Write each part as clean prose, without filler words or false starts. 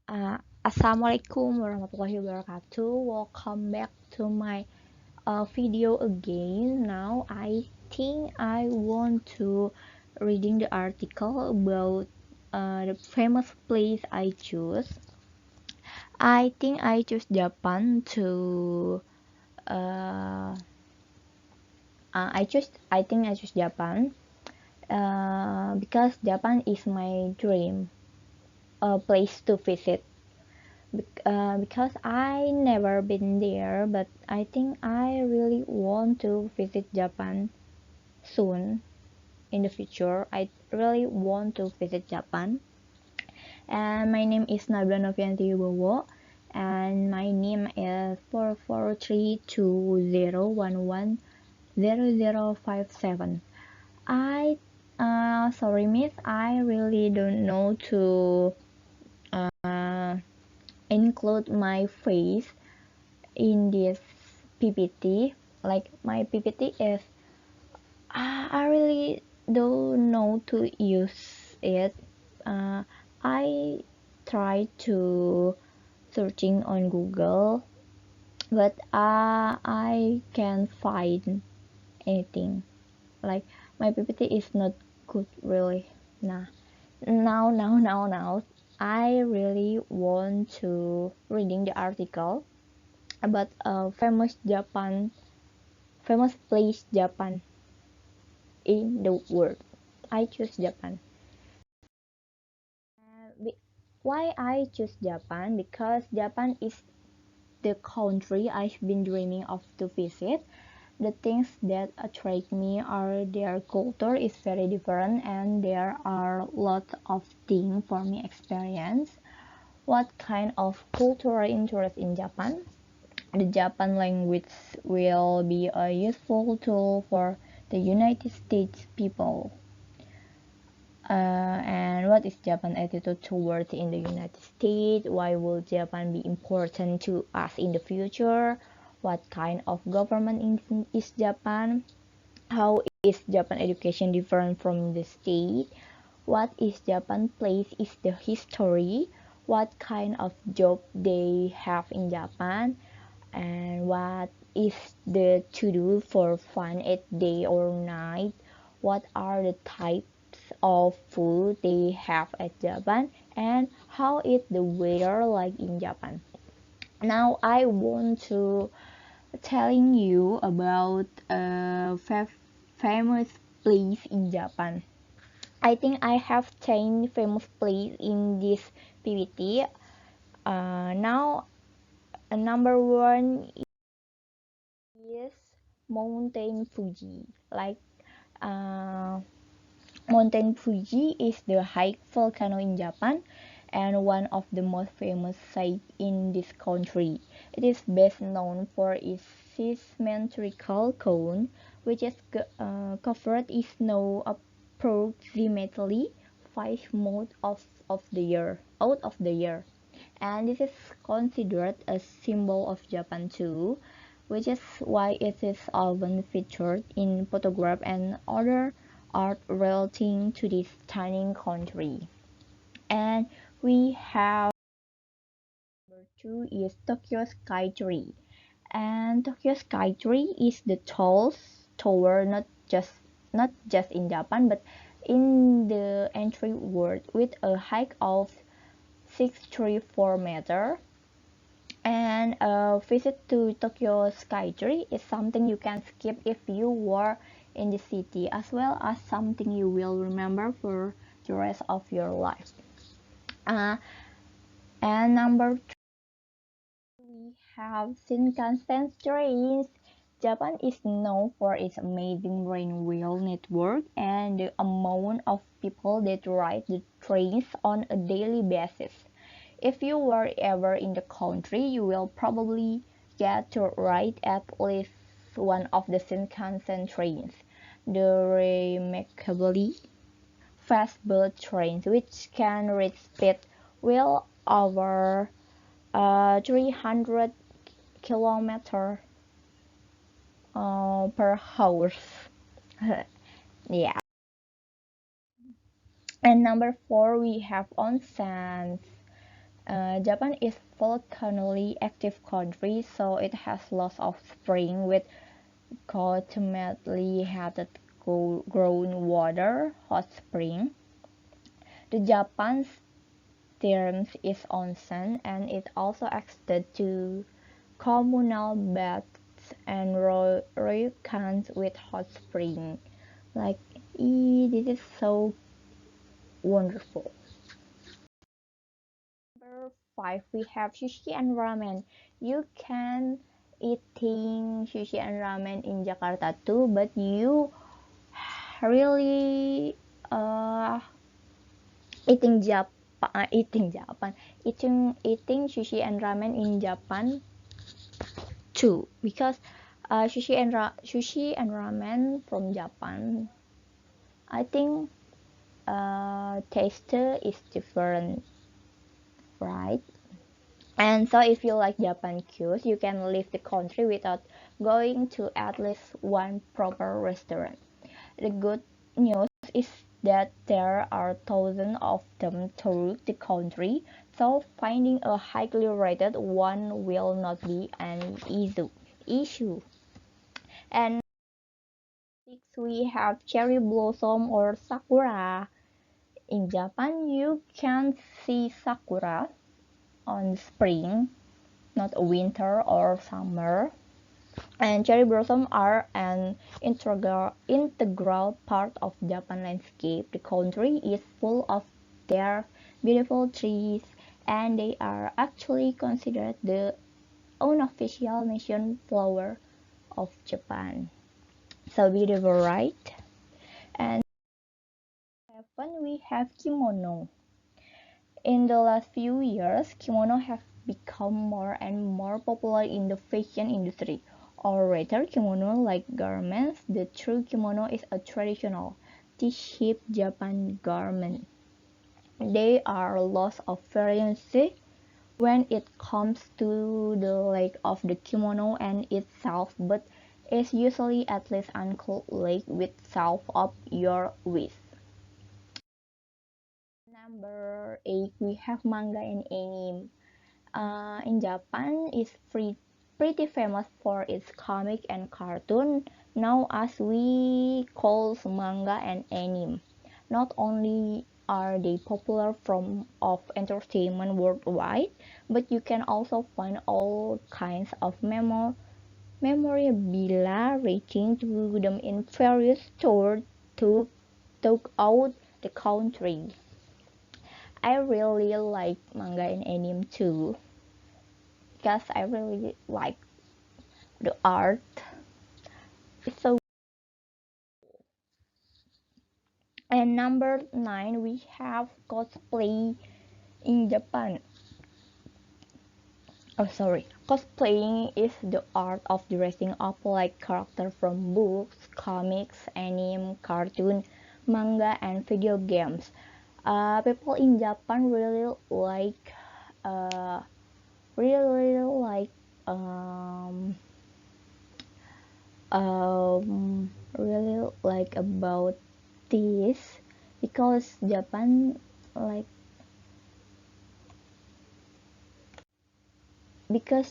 Assalamualaikum warahmatullahi wabarakatuh. Welcome back to my video again. Now I think I want to reading the article about the famous place I choose. I think I choose Japan to uh, I think I choose Japan because Japan is my dream place to visit. Because I never been there, but I think I really want to visit Japan soon in the future. I really want to visit Japan. And my name is Nabila Novianti Wibowo, and my name is 44320110057. I sorry miss, I really don't know to uh, include my face in this PPT. Like my PPT is I really don't know to use it. uh, I try to searching on Google, but I can't find anything. Like my PPT is not good really. Nah, now I really want to reading the article about famous place Japan in the world. I choose Japan. Why I choose Japan? Because Japan is the country I've been dreaming of to visit. The things that attract me are their culture is very different and there are lots of things for me experience. What kind of cultural interest in Japan? The Japan language will be a useful tool for the United States people. And what is Japan's attitude towards in the United States? Why will Japan be important to us in the future? What kind of government is Japan? How is Japan education different from the state? What is Japan place is the history? What kind of job they have in Japan? And what is the to do for fun at day or night? What are the types of food they have at Japan? And how is the weather like in Japan? Now I want to telling you about a famous place in Japan. I think I have 10 famous place in this PPT. Now number one is Mountain Fuji. Like uh, Mountain Fuji is the high volcano in Japan and one of the most famous sites in this country. It is best known for its symmetrical cone, which is covered in snow approximately 5 months out of the year. And this is considered a symbol of Japan too, which is why it is often featured in photographs and other art relating to this stunning country. And we have number two is Tokyo Skytree. And Tokyo Skytree is the tallest tower not just in Japan but in the entire world with a height of 634 meter. And a visit to Tokyo Skytree is something you can skip if you were in the city, as well as something you will remember for the rest of your life. Uh, and number three, we have Shinkansen trains. Japan is known for its amazing railway network and the amount of people that ride the trains on a daily basis. If you were ever in the country, you will probably get to ride at least one of the Shinkansen trains, the remarkably fast bullet trains, which can reach speed well over 300 kilometers per hour. Yeah. And number four, we have onsen. Japan is volcanically active country, so it has lots of spring with ultimately heated groundwater hot spring. The Japan's term is onsen, and it also extends to communal baths and ryokans with hot spring. Like, this is so wonderful. Number 5, we have sushi and ramen. You can eating sushi and ramen in Jakarta too, but you really eating eating sushi and ramen in Japan too, because sushi and ramen from Japan, I think taste is different, right? And so if you like Japan cues, you can leave the country without going to at least one proper restaurant. The good news is that there are thousands of them throughout the country, so finding a highly rated one will not be an issue. And next we have cherry blossom or sakura. In Japan, you can see sakura on spring, not winter or summer. And cherry blossom are an integral part of Japan landscape. The country is full of their beautiful trees, and they are actually considered the unofficial nation flower of Japan. So beautiful, right? And seven, we have kimono. In the last few years, kimono have become more and more popular in the fashion industry. Or rather, kimono-like garments, the true kimono is a traditional, T-shaped Japan garment. They are lots of variancy when it comes to the length of the kimono and itself, but is usually at least ankle length with south of your waist. Number 8, we have manga and anime. In Japan, is pretty famous for its comic and cartoon, now as we call manga and anime. Not only are they popular form of entertainment worldwide, but you can also find all kinds of memorabilia relating to them in various stores to throughout the country. I really like manga and anime too, because I really like the art. It's so. And number 9, we have cosplay in Japan. Oh, sorry. Cosplaying is the art of dressing up like characters from books, comics, anime, cartoon, manga, and video games. People in Japan uh, really like um, really like about this, because like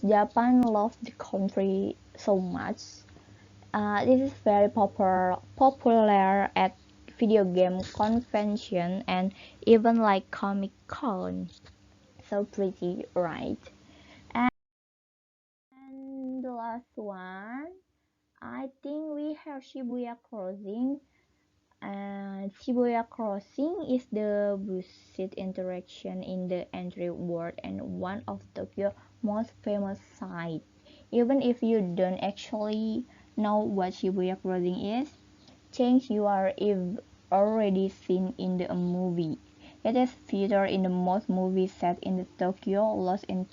Japan loves the country so much. This is very popular at video game convention and even like Comic Con. So pretty, right? And the last one, I think we have Shibuya Crossing. And Shibuya Crossing is the busiest interaction in the entry world and one of Tokyo's most famous sites. Even if you don't actually know what Shibuya Crossing is, change you are already seen in the movie. It is featured in the most movies set in the Tokyo, Lost in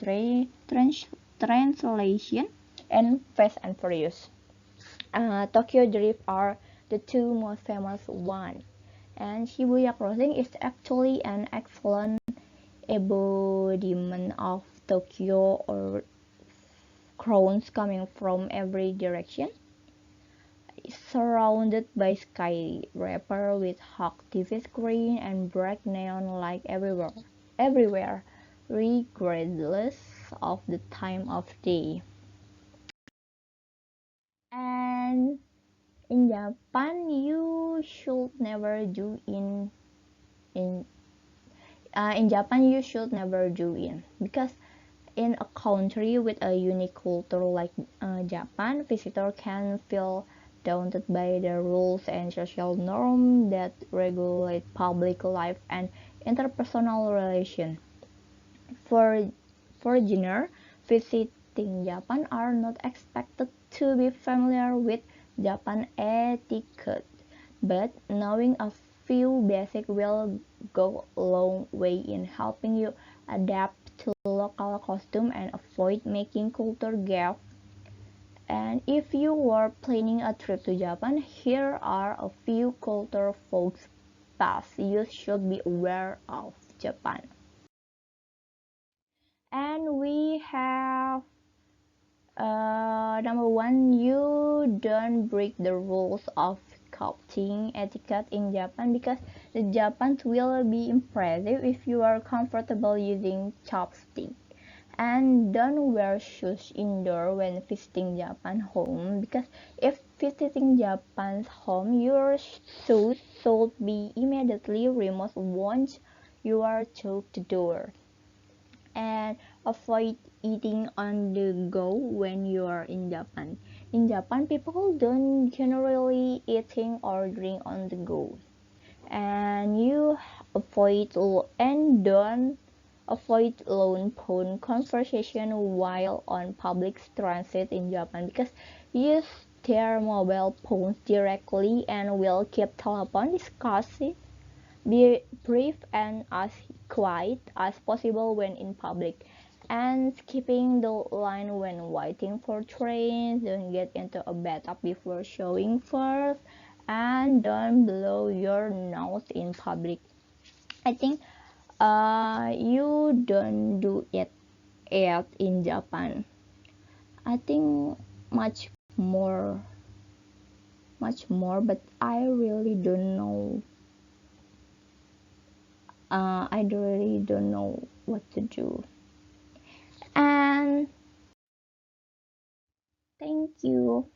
Translation, and Fast and Furious. Tokyo Drift are the two most famous ones, and Shibuya Crossing is actually an excellent embodiment of Tokyo, or crowds coming from every direction, surrounded by skyscraper with hot TV screen and bright neon light everywhere. regardless of the time of day. And in Japan, you should never do in in Japan you should never do in because in a country with a unique culture like Japan, visitor can feel daunted by the rules and social norms that regulate public life and interpersonal relations. For foreigners visiting Japan are not expected to be familiar with Japan etiquette, but knowing a few basic will go a long way in helping you adapt to local custom and avoid making culture gaps. And if you were planning a trip to Japan, here are a few culture faux pas you should be aware of Japan. And we have number one, you don't break the rules of sculpting etiquette in Japan because the Japans will be impressive if you are comfortable using chopstick. And don't wear shoes indoor when visiting Japan home because if visiting Japan's home, your shoes should be immediately removed once you are through the door. And avoid eating on the go when you are in Japan. In Japan, people don't generally eating or drink on the go, and you don't avoid lone phone conversation while on public transit in Japan because use their mobile phones directly and will keep telephone discussion be brief and as quiet as possible when in public, and skipping the line when waiting for trains. Don't get into a bathtub before showing first, and don't blow your nose in public. I think you don't do it yet in Japan. I think much more, much more, but I really don't know I really don't know what to do. And thank you.